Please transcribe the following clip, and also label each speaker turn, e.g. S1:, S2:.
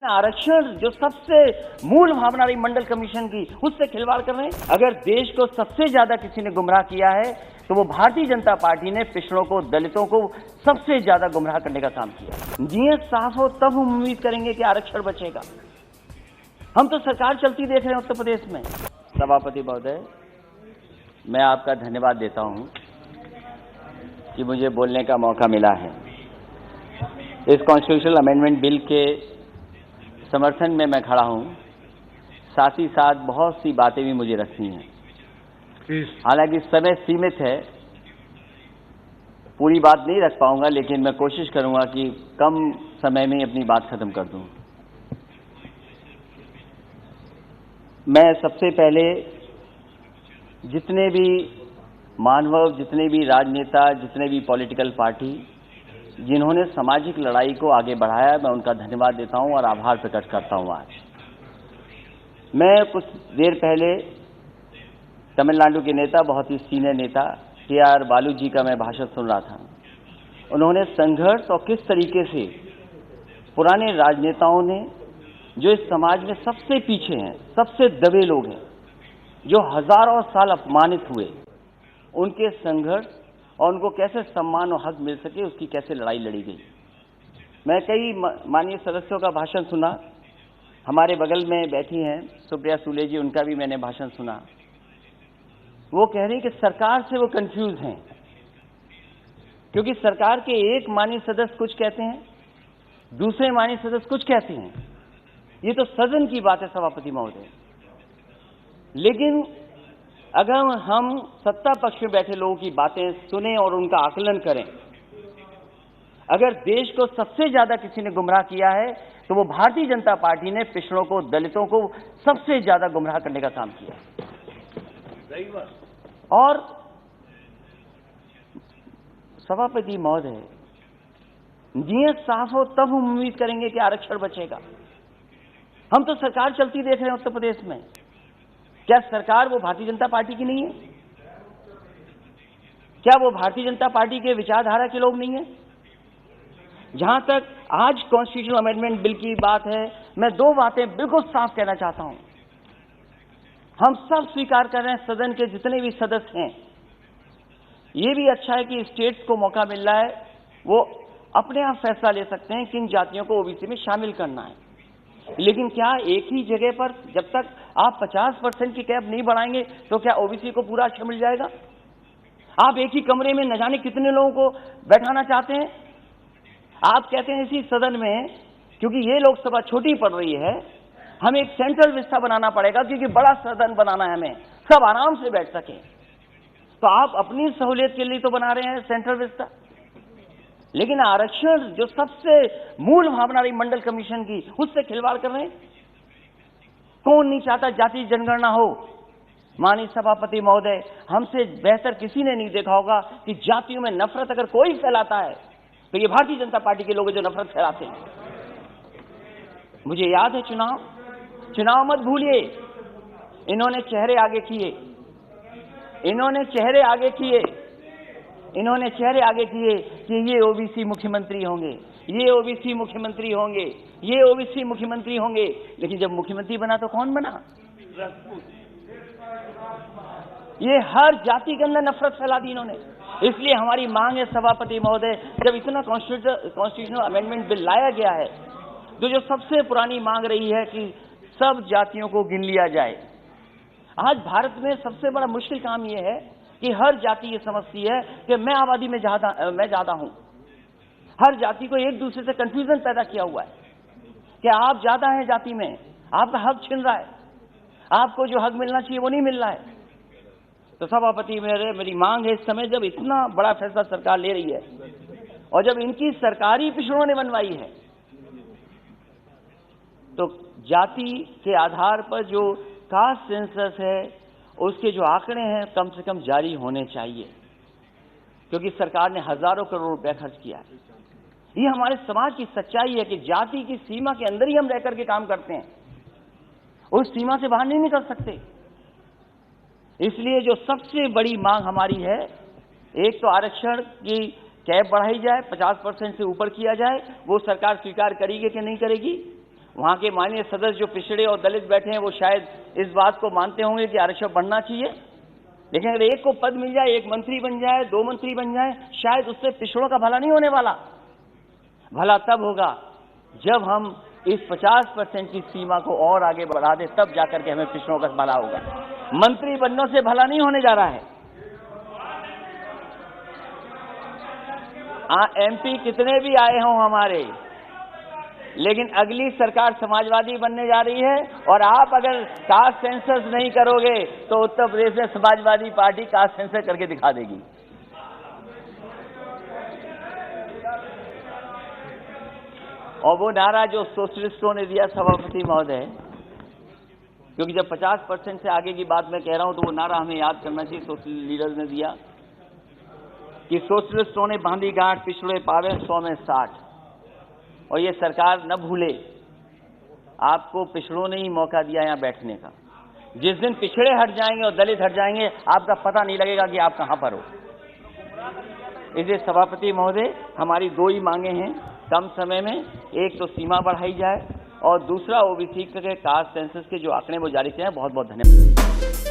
S1: आरक्षण जो सबसे मूल भावना रही मंडल कमीशन की, उससे खिलवाड़ कर रहे हैं। अगर देश को सबसे ज्यादा किसी ने गुमराह किया है तो वो भारतीय जनता पार्टी ने पिछड़ों को, दलितों को सबसे ज्यादा गुमराह करने का काम किया। नीयत साफ हो तब हम उम्मीद करेंगे कि आरक्षण बचेगा। हम तो सरकार चलती देख रहे हैं उत्तर प्रदेश में। सभापति महोदय, मैं आपका धन्यवाद देता हूं कि मुझे बोलने का मौका मिला है। इस कॉन्स्टिट्यूशनल अमेंडमेंट बिल के समर्थन में मैं खड़ा हूं। साथ ही साथ बहुत सी बातें भी मुझे रखनी हैं। हालांकि समय सीमित है, पूरी बात नहीं रख पाऊंगा, लेकिन मैं कोशिश करूंगा कि कम समय में अपनी बात खत्म कर दूं। मैं सबसे पहले जितने भी मानव, जितने भी राजनेता, जितने भी पॉलिटिकल पार्टी जिन्होंने सामाजिक लड़ाई को आगे बढ़ाया, मैं उनका धन्यवाद देता हूं और आभार प्रकट करता हूं। आज मैं कुछ देर पहले तमिलनाडु के नेता, बहुत ही सीनियर नेता TR बालू जी का मैं भाषण सुन रहा था। उन्होंने संघर्ष और किस तरीके से पुराने राजनेताओं ने, जो इस समाज में सबसे पीछे हैं, सबसे दबे लोग हैं, जो हजारों साल अपमानित हुए, उनके संघर्ष और उनको कैसे सम्मान और हक मिल सके, उसकी कैसे लड़ाई लड़ी गई। मैं कई माननीय सदस्यों का भाषण सुना। हमारे बगल में बैठी हैं सुप्रिया सुले जी, उनका भी मैंने भाषण सुना। वो कह रही कि सरकार से वो कंफ्यूज हैं, क्योंकि सरकार के एक माननीय सदस्य कुछ कहते हैं, दूसरे माननीय सदस्य कुछ कहते हैं। ये तो सदन की बात है सभापति महोदय। लेकिन अगर हम सत्ता पक्ष में बैठे लोगों की बातें सुने और उनका आकलन करें, अगर देश को सबसे ज्यादा किसी ने गुमराह किया है तो वो भारतीय जनता पार्टी ने पिछड़ों को, दलितों को सबसे ज्यादा गुमराह करने का काम किया। और सभापति महोदय, नीयत साफ हो तब हम उम्मीद करेंगे कि आरक्षण बचेगा। हम तो सरकार चलती देख रहे हैं उत्तर प्रदेश में। क्या सरकार वो भारतीय जनता पार्टी की नहीं है? क्या वो भारतीय जनता पार्टी के विचारधारा के लोग नहीं है? जहां तक आज कॉन्स्टिट्यूशनल अमेंडमेंट बिल की बात है, मैं दो बातें बिल्कुल साफ कहना चाहता हूं। हम सब स्वीकार कर रहे हैं, सदन के जितने भी सदस्य हैं, ये भी अच्छा है कि स्टेट्स को मौका मिल रहा है, वो अपने आप फैसला ले सकते हैं किन जातियों को ओबीसी में शामिल करना है। लेकिन क्या एक ही जगह पर जब तक आप 50% की कैप नहीं बढ़ाएंगे तो क्या ओबीसी को पूरा आरक्षण मिल जाएगा? आप एक ही कमरे में न जाने कितने लोगों को बैठाना चाहते हैं। आप कहते हैं इसी सदन में, क्योंकि ये लोकसभा छोटी पड़ रही है, हमें एक सेंट्रल विस्टा बनाना पड़ेगा, क्योंकि बड़ा सदन बनाना है हमें, सब आराम से बैठ सके। तो आप अपनी सहूलियत के लिए तो बना रहे हैं सेंट्रल विस्टा, लेकिन आरक्षण जो सबसे मूल भावना रही मंडल कमीशन की, उससे खिलवाड़ कर रहे हैं। कौन नहीं चाहता जाति जनगणना हो? माननीय सभापति महोदय, हमसे बेहतर किसी ने नहीं देखा होगा कि जातियों में नफरत अगर कोई फैलाता है तो ये भारतीय जनता पार्टी के लोग जो नफरत फैलाते हैं। मुझे याद है चुनाव मत भूलिए, इन्होंने चेहरे आगे किए, इन्होंने चेहरे आगे किए कि ये ओबीसी मुख्यमंत्री होंगे, ये ओबीसी मुख्यमंत्री होंगे, ये ओबीसी मुख्यमंत्री होंगे। लेकिन जब मुख्यमंत्री बना तो कौन बना? ये हर जाति के अंदर नफरत फैला दी इन्होंने। इसलिए हमारी मांग है सभापति महोदय, जब इतना कॉन्स्टिट्यूशनल अमेंडमेंट बिल लाया गया है, तो जो सबसे पुरानी मांग रही है कि सब जातियों को गिन लिया जाए। आज भारत में सबसे बड़ा मुश्किल काम यह है कि हर जाति ये समझती है कि मैं आबादी में ज्यादा हूं। हर जाति को एक दूसरे से कंफ्यूजन पैदा किया हुआ है कि आप ज्यादा हैं जाति में, आपका हक छिन रहा है, आपको जो हक मिलना चाहिए वो नहीं मिल रहा है। तो सभापति मेरी मांग है, इस समय जब इतना बड़ा फैसला सरकार ले रही है और जब इनकी सरकारी पिछड़ों ने बनवाई है, तो जाति के आधार पर जो कास्ट सेंसस है, उसके जो आंकड़े हैं कम से कम जारी होने चाहिए, क्योंकि सरकार ने हजारों करोड़ रुपया खर्च किया है। ये हमारे समाज की सच्चाई है कि जाति की सीमा के अंदर ही हम रहकर के काम करते हैं, उस सीमा से बाहर नहीं निकल सकते। इसलिए जो सबसे बड़ी मांग हमारी है, एक तो आरक्षण की कैप बढ़ाई जाए, 50% से ऊपर किया जाए, वो सरकार स्वीकार करेगी कि नहीं करेगी। वहां के माननीय सदस्य जो पिछड़े और दलित बैठे हैं वो शायद इस बात को मानते होंगे कि आरक्षण बढ़ना चाहिए, लेकिन अगर एक को पद मिल जाए, एक मंत्री बन जाए, 2 मंत्री बन जाए, शायद उससे पिछड़ों का भला नहीं होने वाला। भला तब होगा जब हम इस 50% की सीमा को और आगे बढ़ा दे, तब जाकर के हमें पिछड़ों का भला होगा। मंत्री बनने से भला नहीं होने जा रहा है। एमपी कितने भी आए हों हमारे, लेकिन अगली सरकार समाजवादी बनने जा रही है, और आप अगर कास्ट सेंसस नहीं करोगे तो उत्तर प्रदेश में समाजवादी पार्टी कास्ट सेंसस करके दिखा देगी। और वो नारा जो सोशलिस्टों ने दिया सभापति महोदय, क्योंकि जब 50% से आगे की बात मैं कह रहा हूं तो वो नारा हमें याद करना चाहिए। सोशलिस्ट लीडर्स ने दिया कि सोशलिस्टों ने बांधी गांठ, पिछड़े पावे 100 में 60। और ये सरकार न भूले, आपको पिछड़ों ने ही मौका दिया यहाँ बैठने का। जिस दिन पिछड़े हट जाएंगे और दलित हट जाएंगे, आपका पता नहीं लगेगा कि आप कहां पर हो। इसलिए सभापति महोदय, हमारी 2 ही मांगे हैं कम समय में। एक तो सीमा बढ़ाई जाए, और दूसरा ओबीसी के कास्ट सेंसस के जो आंकड़े वो जारी किए हैं। बहुत बहुत धन्यवाद।